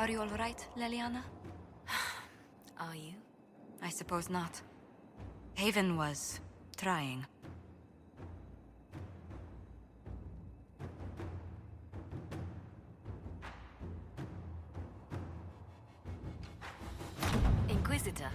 Are you all right, Leliana? Are you? I suppose not. Haven was trying. Inquisitor.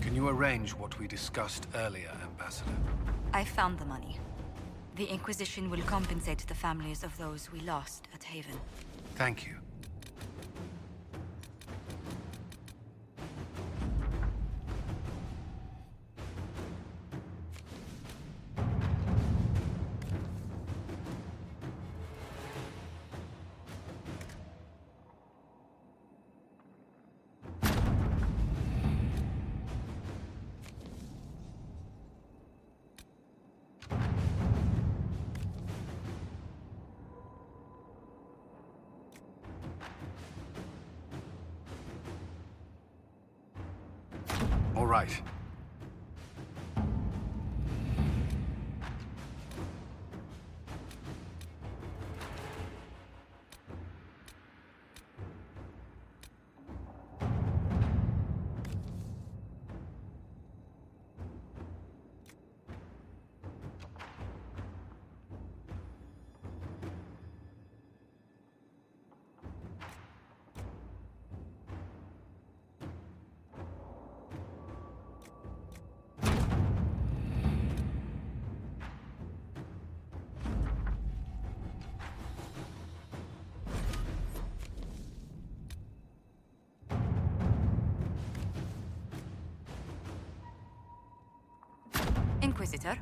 Can you arrange what we discussed earlier, Ambassador? I found the money. The Inquisition will compensate the families of those we lost at Haven. Thank you. All right. Inquisitor?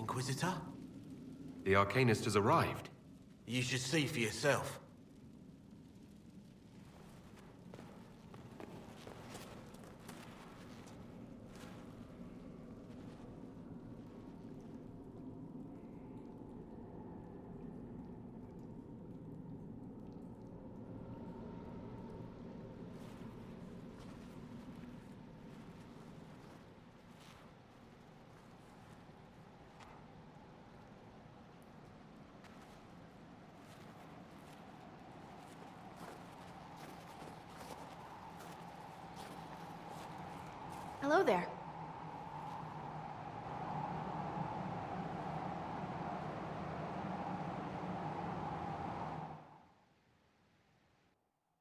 Inquisitor? The Arcanist has arrived. You should see for yourself. Hello there.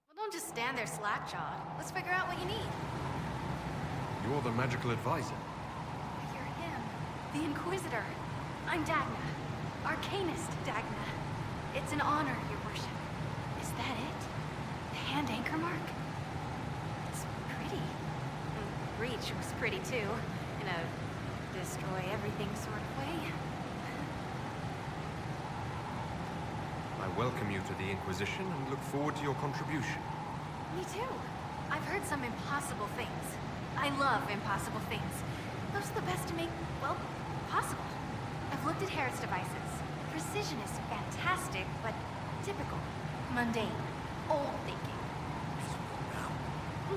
Well, don't just stand there slack-jawed. Let's figure out what you need. You're the magical advisor. You're him. The Inquisitor. I'm Dagna. Arcanist Dagna. It's an honor, your worship. Is that it? The hand anchor mark? It's pretty. Breach was pretty too, in a destroy-everything sort of way. I welcome you to the Inquisition and look forward to your contribution. Me too. I've heard some impossible things. I love impossible things. Those are the best to make, well, possible. I've looked at Harrod's devices. Precision is fantastic, but typical. Mundane. Old thinking.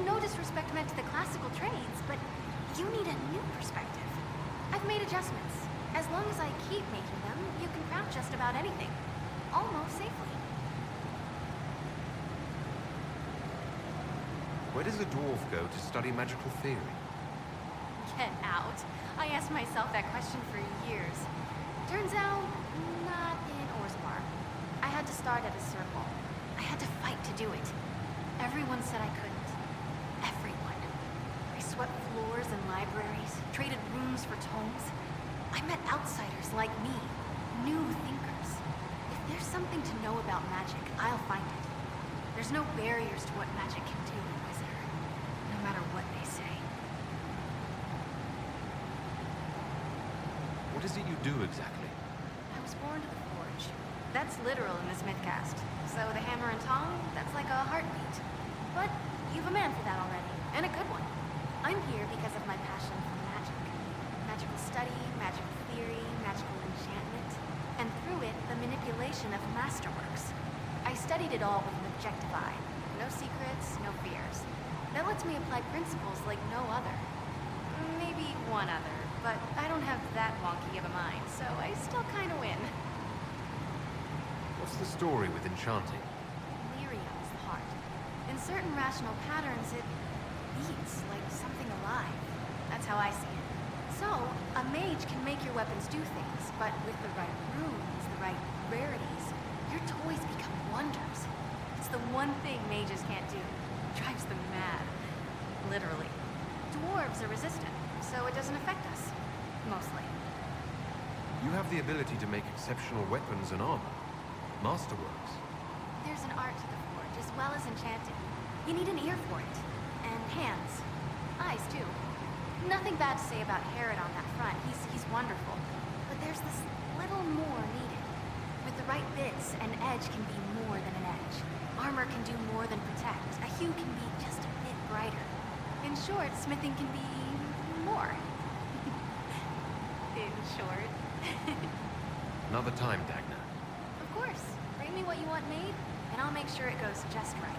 No disrespect meant to the classical trades, but you need a new perspective. I've made adjustments. As long as I keep making them, you can craft just about anything. Almost safely. Where does a dwarf go to study magical theory? Get out. I asked myself that question for years. Turns out, not in Orzammar. I had to start at a circle. I had to fight to do it. Everyone said I couldn't. Everyone. I swept floors and libraries, traded rooms for tomes. I met outsiders like me, new thinkers. If there's something to know about magic, I'll find it. There's no barriers to what magic can do, Inquisitor. No matter what they say. What is it you do exactly? I was born to the Forge. That's literal in this mythcast. So the hammer and tong, that's like a heartbeat. But you've a man for that already, and a good one. I'm here because of my passion for magic. Magical study, magical theory, magical enchantment, and through it, the manipulation of masterworks. I studied it all with an objective eye. No secrets, no fears. That lets me apply principles like no other. Maybe one other, but I don't have that wonky of a mind, so I still kinda win. What's the story with enchanting? Lyria is the heart. In certain rational patterns, it beats like something alive. That's how I see it. So, a mage can make your weapons do things, but with the right runes, the right rarities, your toys become wonders. It's the one thing mages can't do. It drives them mad. Literally. Dwarves are resistant, so it doesn't affect us. Mostly. You have the ability to make exceptional weapons and armor. Masterworks. There's an art to the forge, as well as enchanting. You need an ear for it. And hands. Eyes, too. Nothing bad to say about Harrod on that front. He's wonderful. But there's this little more needed. With the right bits, an edge can be more than an edge. Armor can do more than protect. A hue can be just a bit brighter. In short, smithing can be more. In short. Another time, Dagna. Of course. Bring me what you want made, and I'll make sure it goes just right.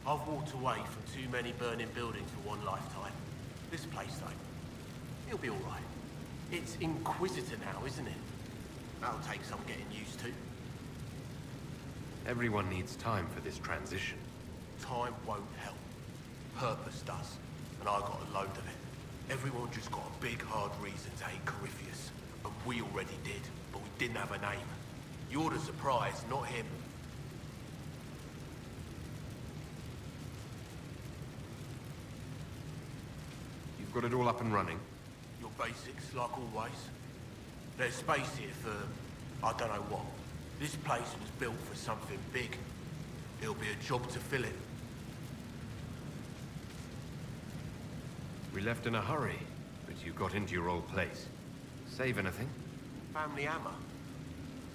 I've walked away from too many burning buildings for one lifetime. This place, though, it'll be all right. It's Inquisitor now, isn't it? That'll take some getting used to. Everyone needs time for this transition. Time won't help. Purpose does. And I got a load of it. Everyone just got a big, hard reason to hate Corypheus. And we already did, but we didn't have a name. You're the surprise, not him. You've got it all up and running. Your basics, like always. There's space here for, I don't know what. This place was built for something big. It'll be a job to fill it. We left in a hurry, but you got into your old place. Save anything? Family hammer.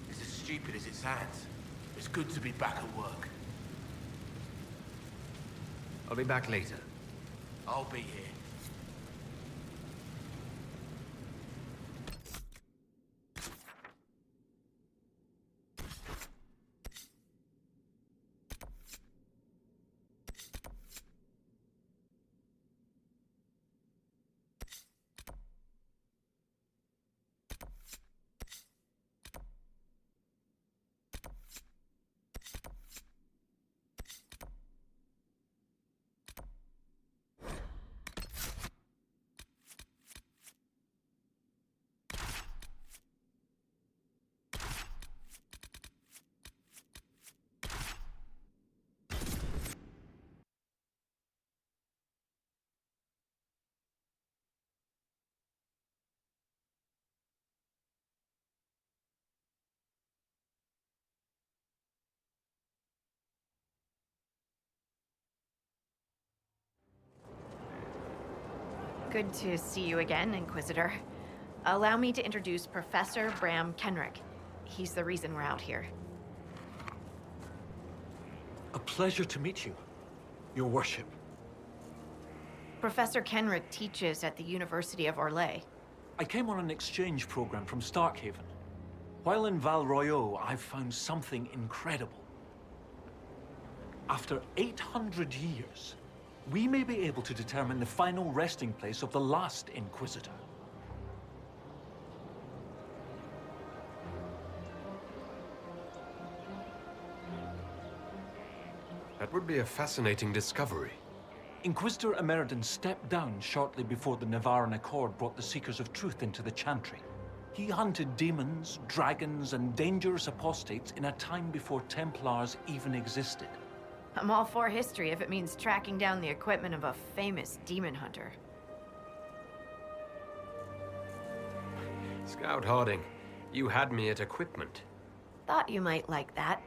It's as stupid as it sounds. It's good to be back at work. I'll be back later. I'll be here. Good to see you again, Inquisitor. Allow me to introduce Professor Bram Kenrick. He's the reason we're out here. A pleasure to meet you, Your Worship. Professor Kenrick teaches at the University of Orlais. I came on an exchange program from Starkhaven. While in Val Royeaux, I've found something incredible. After 800 years, we may be able to determine the final resting place of the last Inquisitor. That would be a fascinating discovery. Inquisitor Emeridon stepped down shortly before the Nevarran Accord brought the Seekers of Truth into the Chantry. He hunted demons, dragons, and dangerous apostates in a time before Templars even existed. I'm all for history if it means tracking down the equipment of a famous demon hunter. Scout Harding, you had me at equipment. Thought you might like that.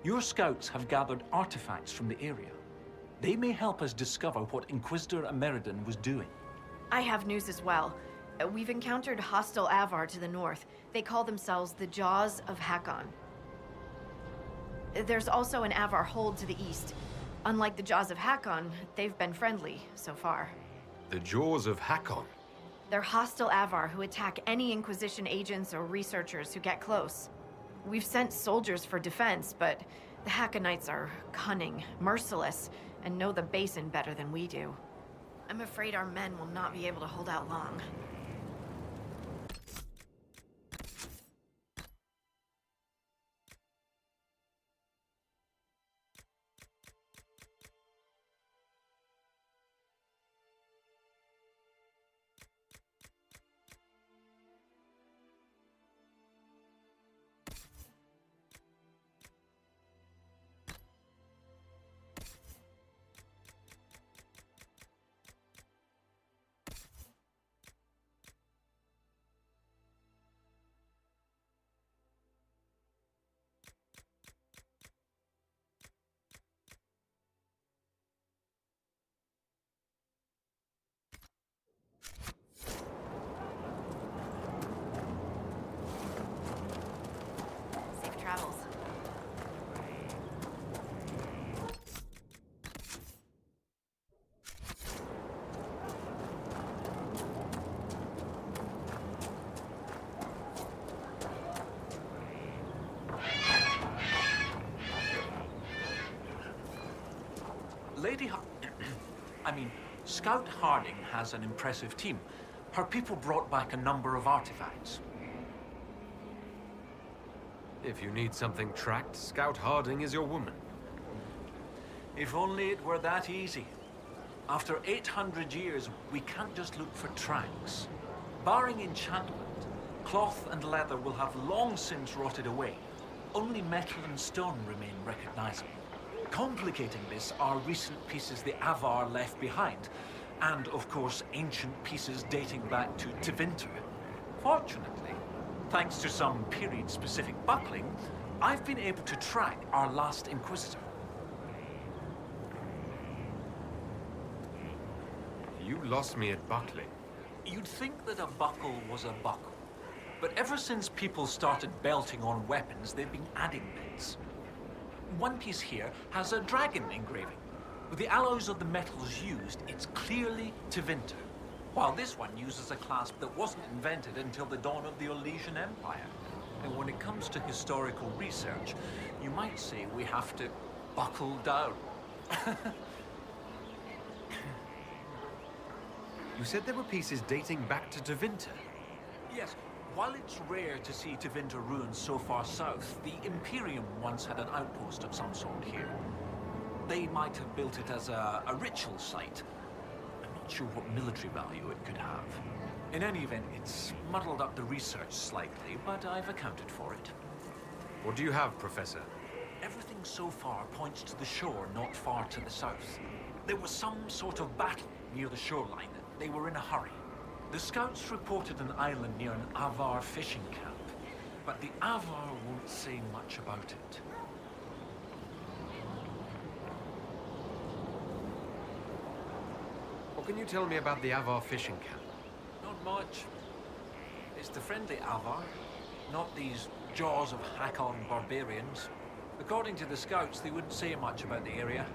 Your scouts have gathered artifacts from the area. They may help us discover what Inquisitor Emeridon was doing. I have news as well. We've encountered hostile Avar to the north. They call themselves the Jaws of Hakon. There's also an Avar hold to the east. Unlike the Jaws of Hakon, they've been friendly so far. The Jaws of Hakon? They're hostile Avar who attack any Inquisition agents or researchers who get close. We've sent soldiers for defense, but the Hakonites are cunning, merciless, and know the basin better than we do. I'm afraid our men will not be able to hold out long. Scout Harding has an impressive team. Her people brought back a number of artifacts. If you need something tracked, Scout Harding is your woman. If only it were that easy. After 800 years, we can't just look for tracks. Barring enchantment, cloth and leather will have long since rotted away. Only metal and stone remain recognizable. Complicating this are recent pieces the Avar left behind, and of course ancient pieces dating back to Tevinter. Fortunately, thanks to some period-specific buckling, I've been able to track our last Inquisitor. You lost me at buckling. You'd think that a buckle was a buckle, but ever since people started belting on weapons, they've been adding bits. One piece here has a dragon engraving. With the alloys of the metals used, it's clearly Tevinter, while this one uses a clasp that wasn't invented until the dawn of the Elysian Empire. And when it comes to historical research, you might say we have to buckle down. You said there were pieces dating back to Tevinter. Yes, while it's rare to see Tevinter ruins so far south, the Imperium once had an outpost of some sort here. They might have built it as a ritual site. I'm not sure what military value it could have. In any event, it's muddled up the research slightly, but I've accounted for it. What do you have, Professor? Everything so far points to the shore not far to the south. There was some sort of battle near the shoreline. They were in a hurry. The scouts reported an island near an Avar fishing camp, but the Avar won't say much about it. What can you tell me about the Avar fishing camp? Not much. It's the friendly Avar, not these jaws of Hakon barbarians. According to the scouts, they wouldn't say much about the area.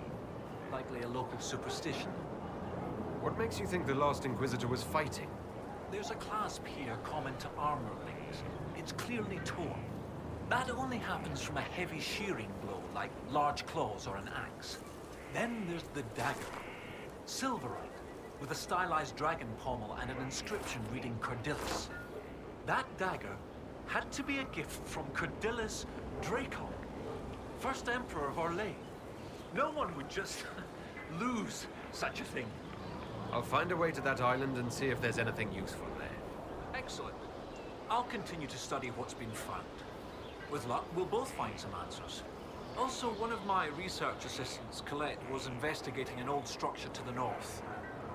Likely a local superstition. What makes you think the last Inquisitor was fighting? There's a clasp here common to armorlings. It's clearly torn. That only happens from a heavy shearing blow, like large claws or an axe. Then there's the dagger. Silverite, with a stylized dragon pommel and an inscription reading Cordilis. That dagger had to be a gift from Cordilis Dracon, first Emperor of Orlais. No one would just lose such a thing. I'll find a way to that island and see if there's anything useful there. Excellent. I'll continue to study what's been found. With luck, we'll both find some answers. Also, one of my research assistants, Colette, was investigating an old structure to the north.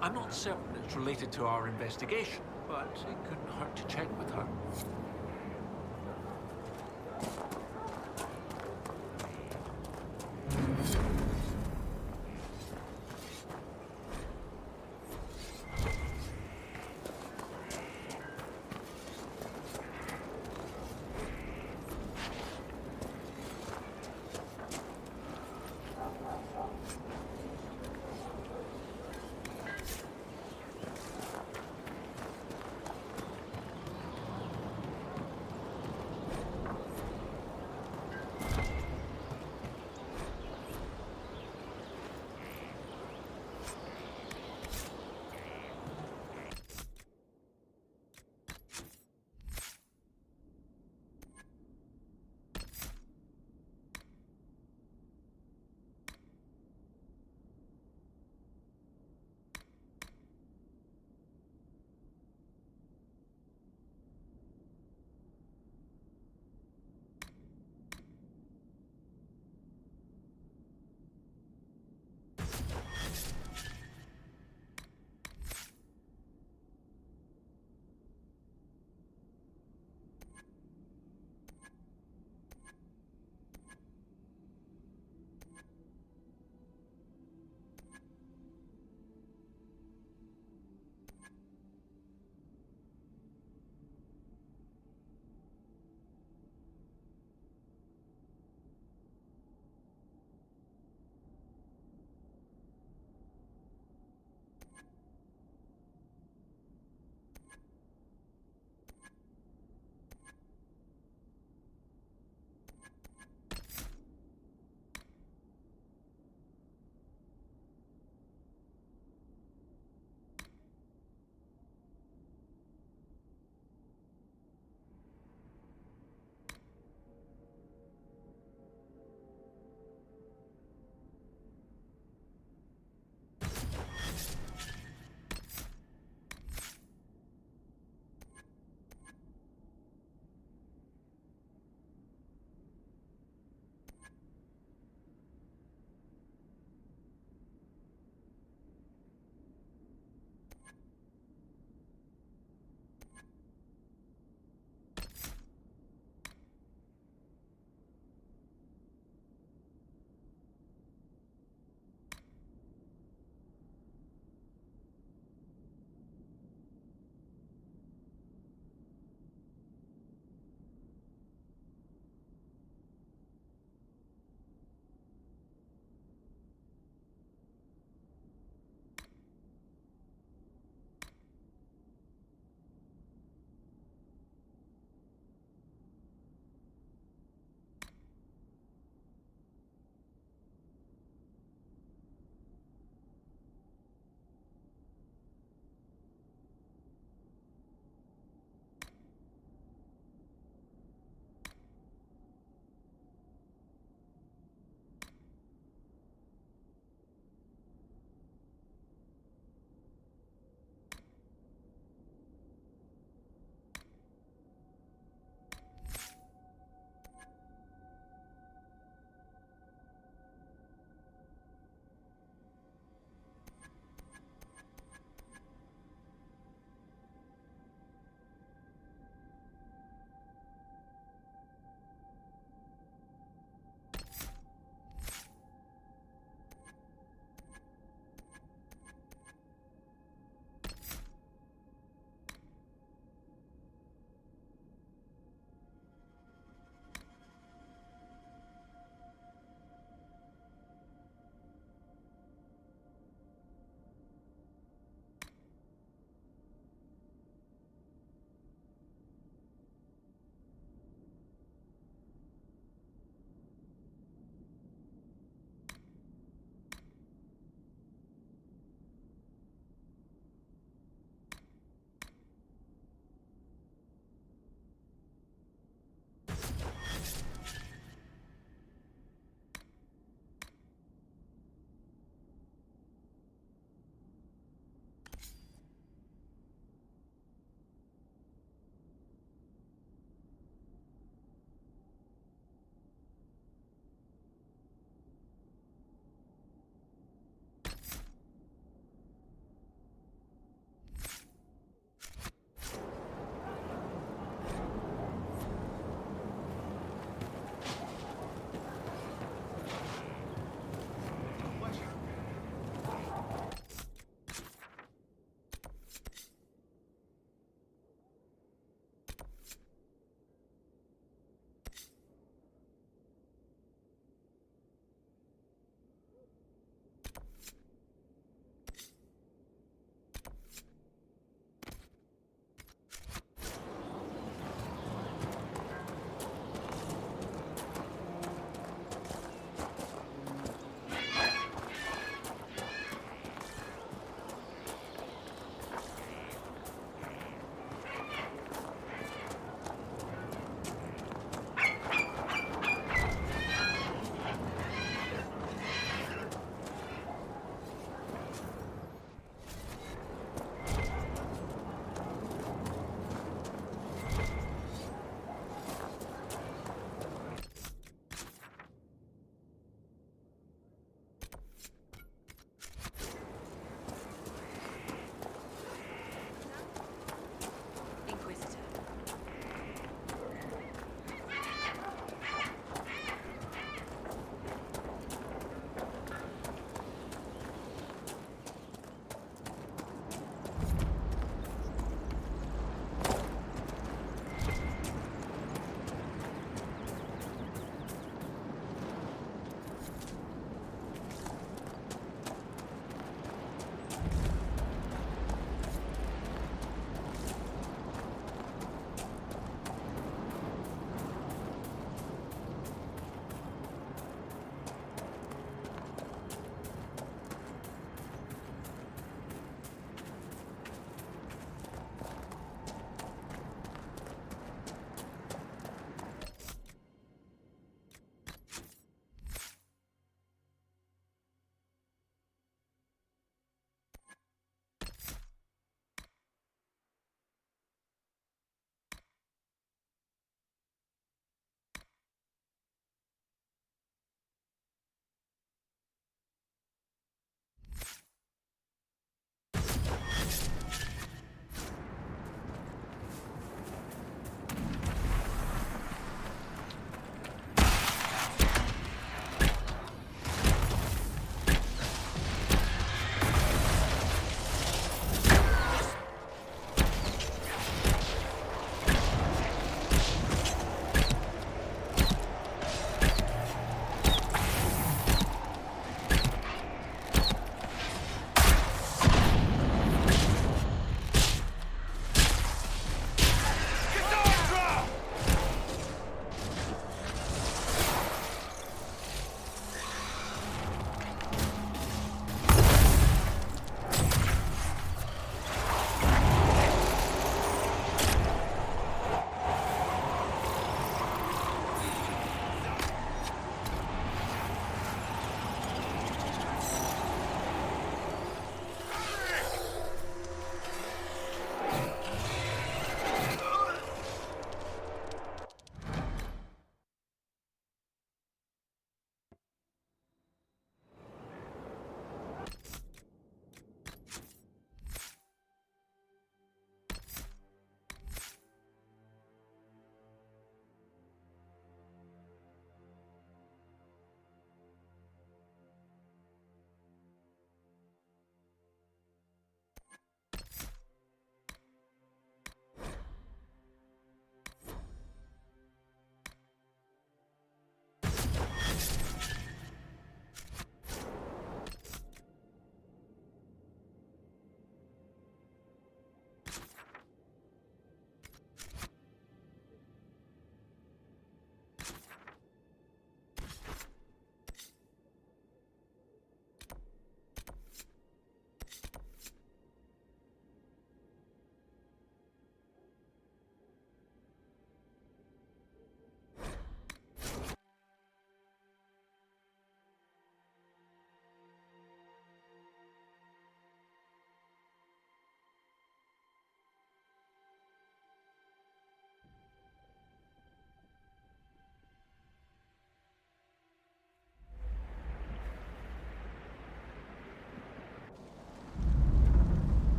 I'm not certain it's related to our investigation, but it couldn't hurt to check with her.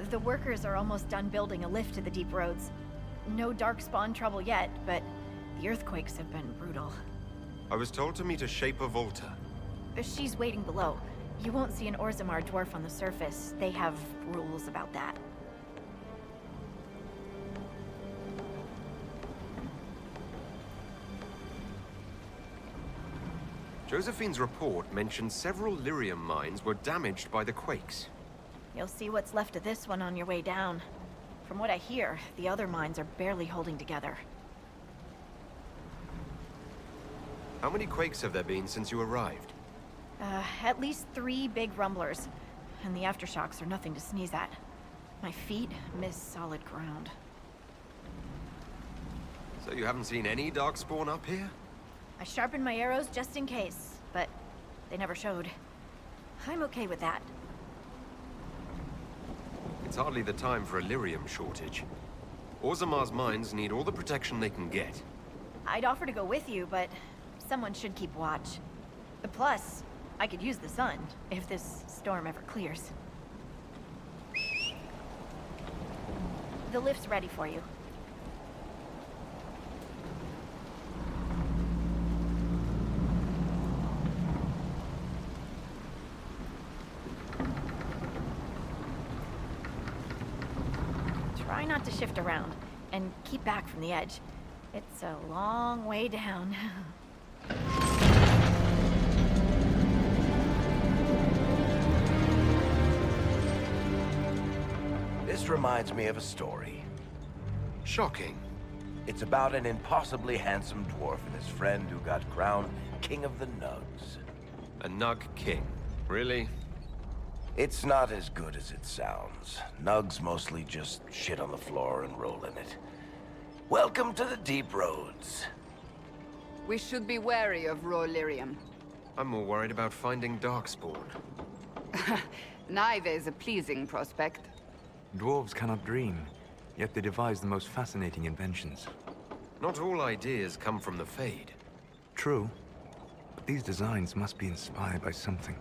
The workers are almost done building a lift to the deep roads. No darkspawn trouble yet, but the earthquakes have been brutal. I was told to meet a Shaper Volta. She's waiting below. You won't see an Orzammar dwarf on the surface. They have rules about that. Josephine's report mentioned several lyrium mines were damaged by the quakes. You'll see what's left of this one on your way down. From what I hear, the other mines are barely holding together. How many quakes have there been since you arrived? At least 3 big rumblers. And the aftershocks are nothing to sneeze at. My feet miss solid ground. So you haven't seen any darkspawn up here? I sharpened my arrows just in case, but they never showed. I'm okay with that. It's hardly the time for a lyrium shortage. Orzammar's mines need all the protection they can get. I'd offer to go with you, but someone should keep watch. Plus, I could use the sun, if this storm ever clears. The lift's ready for you. Try not to shift around, and keep back from the edge. It's a long way down. This reminds me of a story. Shocking. It's about an impossibly handsome dwarf and his friend who got crowned King of the Nugs. A Nug King. Really? It's not as good as it sounds. Nugs mostly just shit on the floor and roll in it. Welcome to the deep roads. We should be wary of raw lyrium. I'm more worried about finding darkspawn. Neither is a pleasing prospect. Dwarves cannot dream, yet they devise the most fascinating inventions. Not all ideas come from the Fade. True, but these designs must be inspired by something.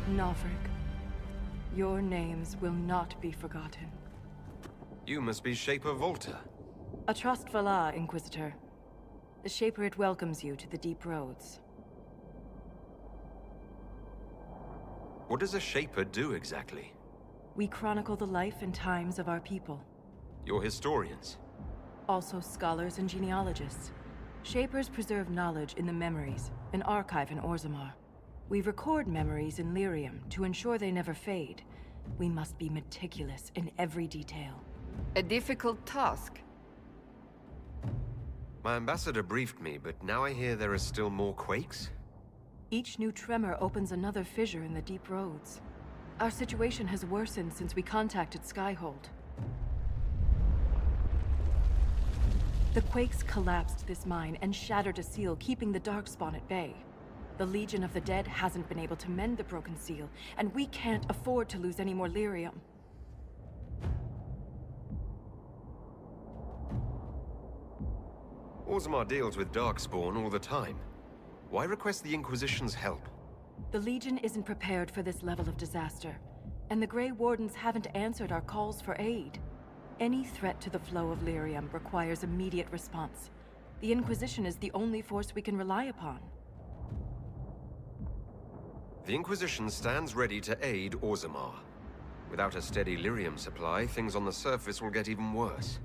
Navrik, your names will not be forgotten. You must be Shaper Volta. A trust Valar, Inquisitor. The Shaper it welcomes you to the deep roads. What does a Shaper do exactly? We chronicle the life and times of our people. You're historians. Also scholars and genealogists. Shapers preserve knowledge in the memories, an archive in Orzammar. We record memories in lyrium to ensure they never fade. We must be meticulous in every detail. A difficult task. My ambassador briefed me, but now I hear there are still more quakes? Each new tremor opens another fissure in the deep roads. Our situation has worsened since we contacted Skyhold. The quakes collapsed this mine and shattered a seal, keeping the Darkspawn at bay. The Legion of the Dead hasn't been able to mend the broken seal, and we can't afford to lose any more lyrium. Orzammar deals with Darkspawn all the time. Why request the Inquisition's help? The Legion isn't prepared for this level of disaster, and the Grey Wardens haven't answered our calls for aid. Any threat to the flow of lyrium requires immediate response. The Inquisition is the only force we can rely upon. The Inquisition stands ready to aid Orzammar. Without a steady lyrium supply, things on the surface will get even worse.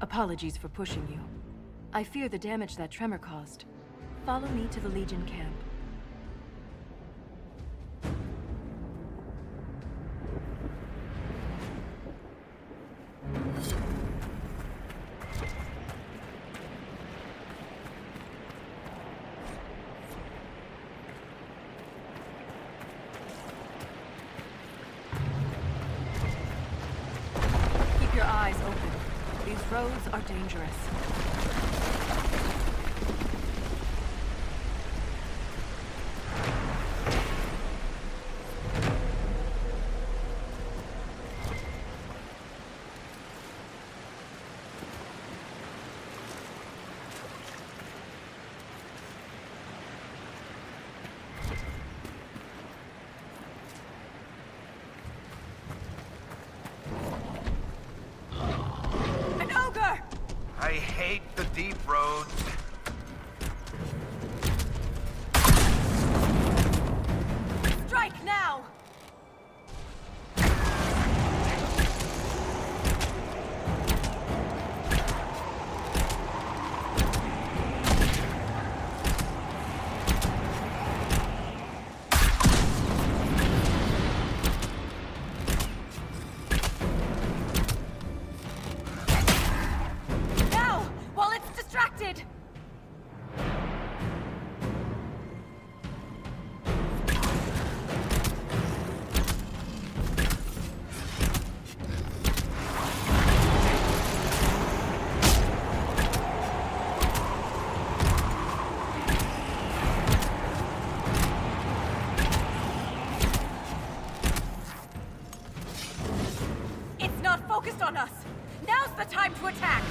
Apologies for pushing you. I fear the damage that tremor caused. Follow me to the Legion camp. eyes open. These roads are dangerous. I hate the deep roads. Strike now! Focused on us! Now's the time to attack!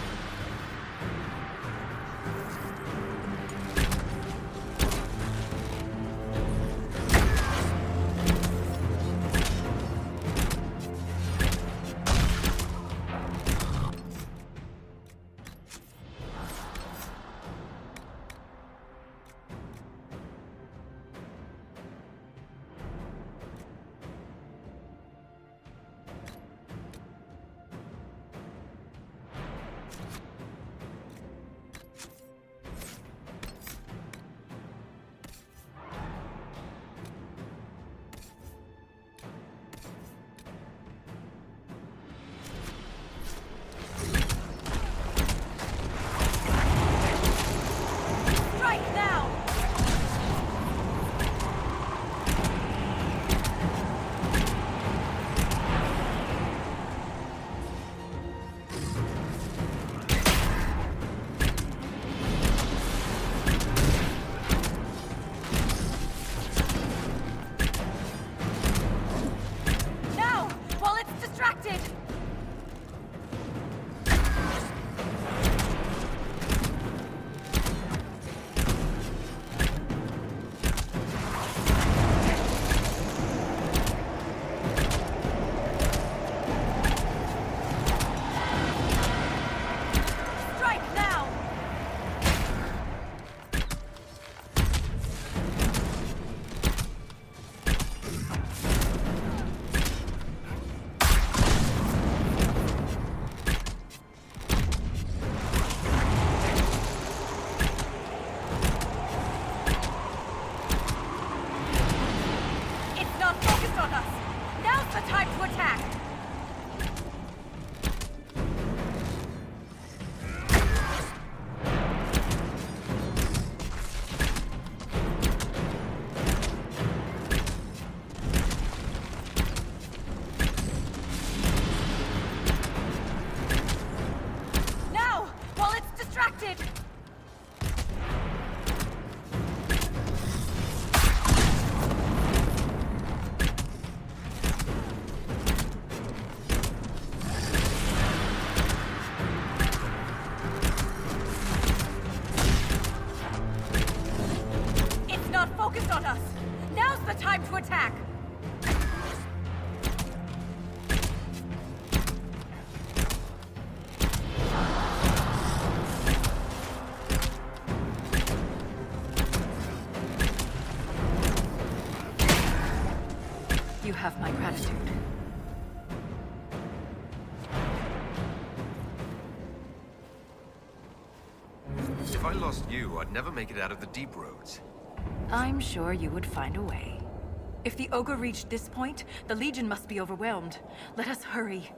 You have my gratitude. If I lost you, I'd never make it out of the deep roads. I'm sure you would find a way. If the ogre reached this point, the Legion must be overwhelmed. Let us hurry.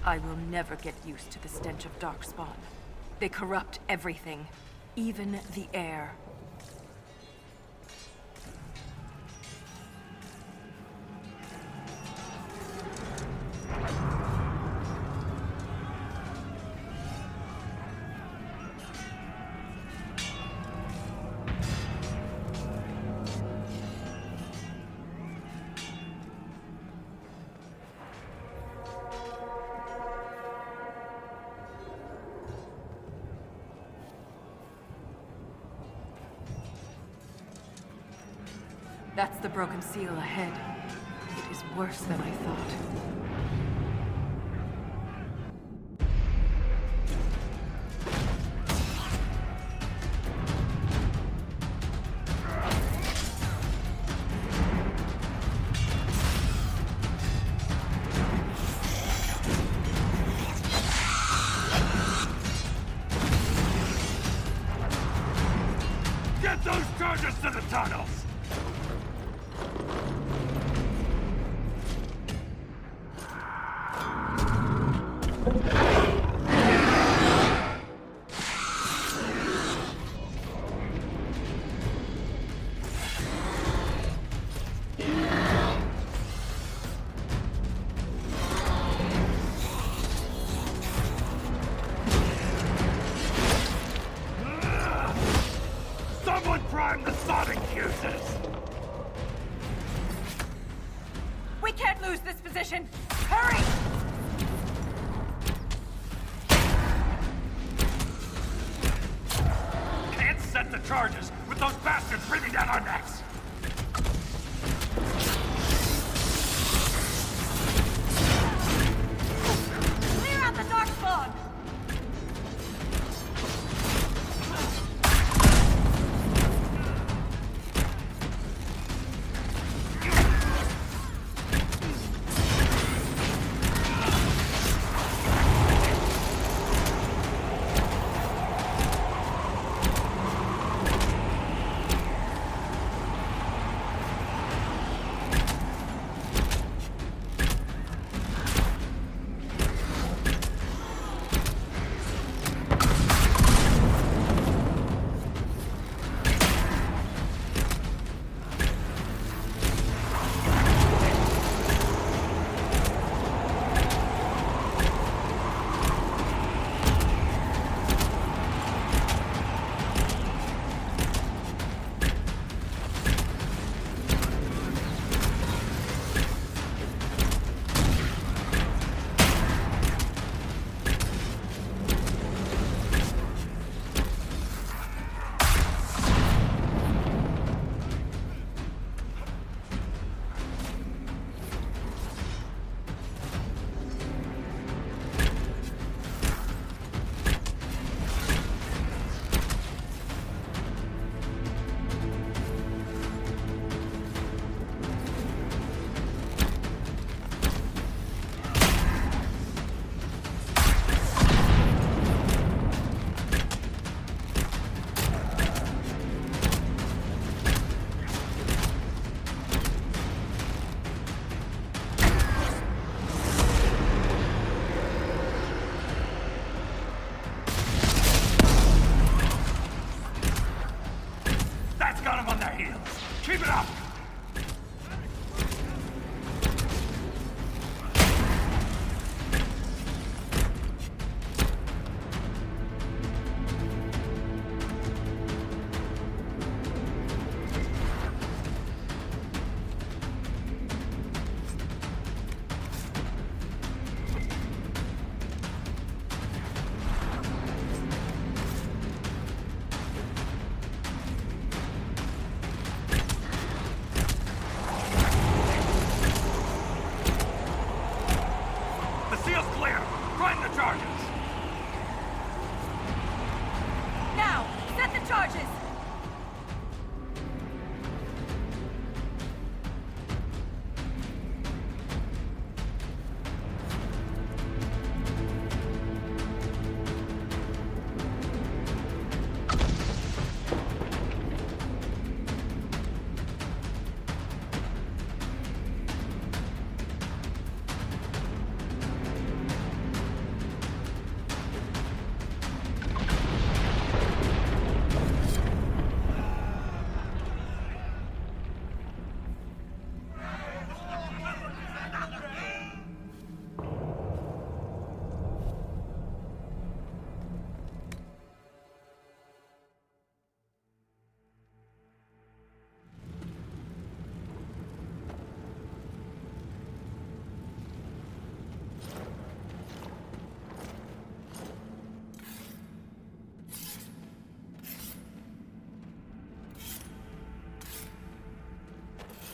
I will never get used to the stench of Darkspawn. They corrupt everything, even the air. That's the broken seal ahead. It is worse than I thought. Get those charges to the tunnels! Someone prime the sonic fuses! We can't lose this position! Hurry! Can't set the charges with those bastards breathing down our necks! Clear out the Darkspawn!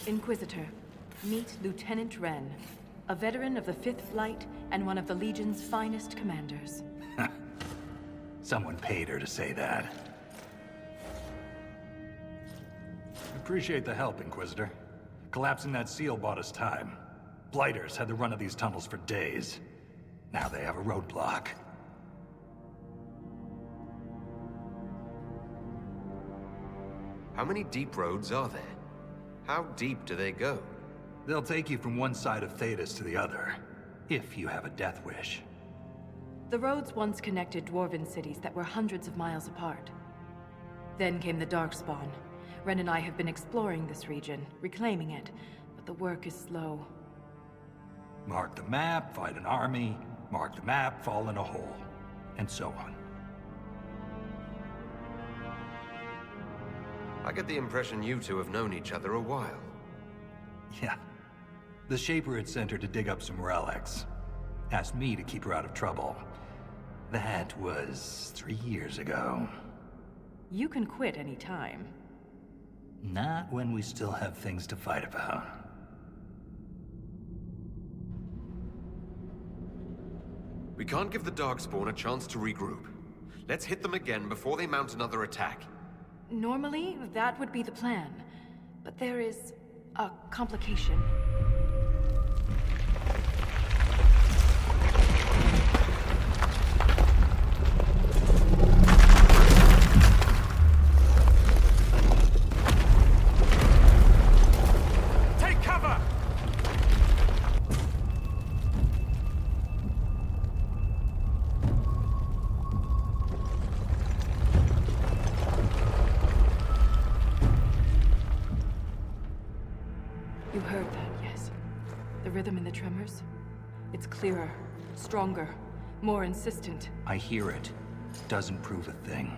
Inquisitor, meet Lieutenant Wren, a veteran of the 5th Flight and one of the Legion's finest commanders. Someone paid her to say that. Appreciate the help, Inquisitor. Collapsing that seal bought us time. Blighters had the run of these tunnels for days. Now they have a roadblock. How many deep roads are there? How deep do they go? They'll take you from one side of Thetis to the other, if you have a death wish. The roads once connected dwarven cities that were hundreds of miles apart. Then came the Darkspawn. Ren and I have been exploring this region, reclaiming it, but the work is slow. Mark the map, fight an army. Mark the map, fall in a hole. And so on. I get the impression you two have known each other a while. Yeah. The Shaper had sent her to dig up some relics. Asked me to keep her out of trouble. That was 3 years ago. You can quit any time. Not when we still have things to fight about. We can't give the Darkspawn a chance to regroup. Let's hit them again before they mount another attack. Normally, that would be the plan. But there is a complication. Take cover! You heard that, yes? The rhythm in the tremors? It's clearer, stronger, more insistent. I hear it. Doesn't prove a thing.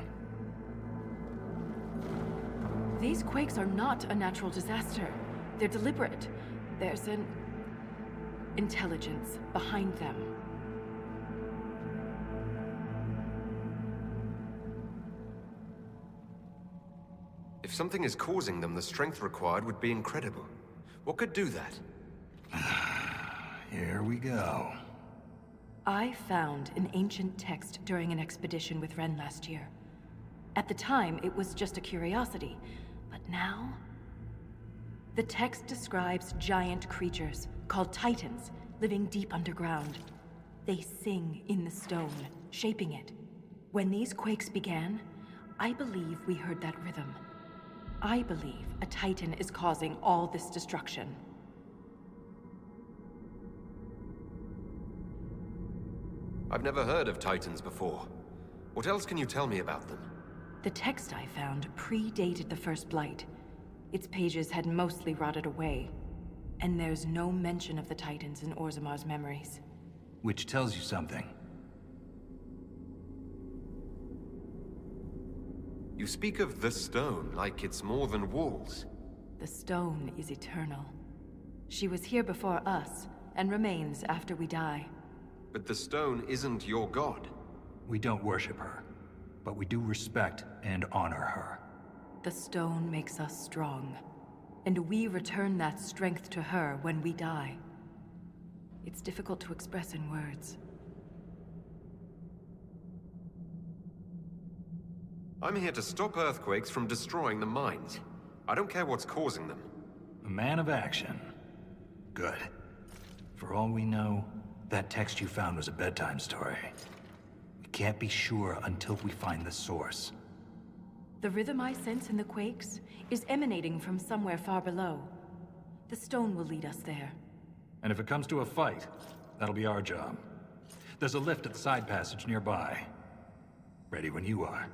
These quakes are not a natural disaster. They're deliberate. There's an intelligence behind them. If something is causing them, the strength required would be incredible. What could do that? Here we go. I found an ancient text during an expedition with Ren last year. At the time, it was just a curiosity, but now... The text describes giant creatures, called Titans, living deep underground. They sing in the stone, shaping it. When these quakes began, I believe we heard that rhythm. I believe a Titan is causing all this destruction. I've never heard of Titans before. What else can you tell me about them? The text I found predated the First Blight. Its pages had mostly rotted away. And there's no mention of the Titans in Orzamar's memories. Which tells you something. You speak of the stone like it's more than walls. The stone is eternal. She was here before us, and remains after we die. But the stone isn't your god. We don't worship her, but we do respect and honor her. The stone makes us strong, and we return that strength to her when we die. It's difficult to express in words. I'm here to stop earthquakes from destroying the mines. I don't care what's causing them. A man of action. Good. For all we know, that text you found was a bedtime story. We can't be sure until we find the source. The rhythm I sense in the quakes is emanating from somewhere far below. The stone will lead us there. And if it comes to a fight, that'll be our job. There's a lift at the side passage nearby. Ready when you are.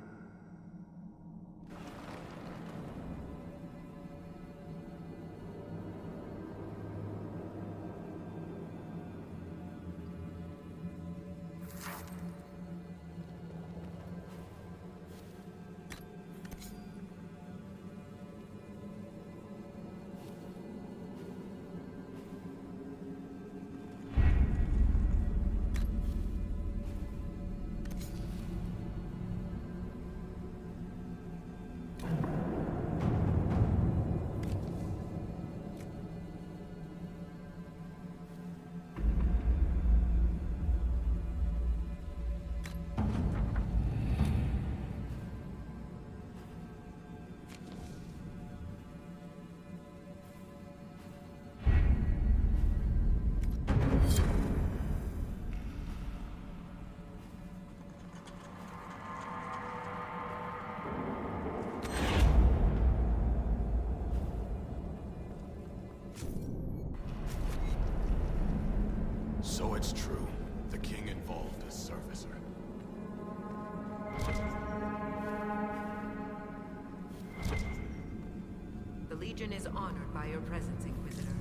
So it's true. The king involved a servicer. The Legion is honored by your presence, Inquisitor.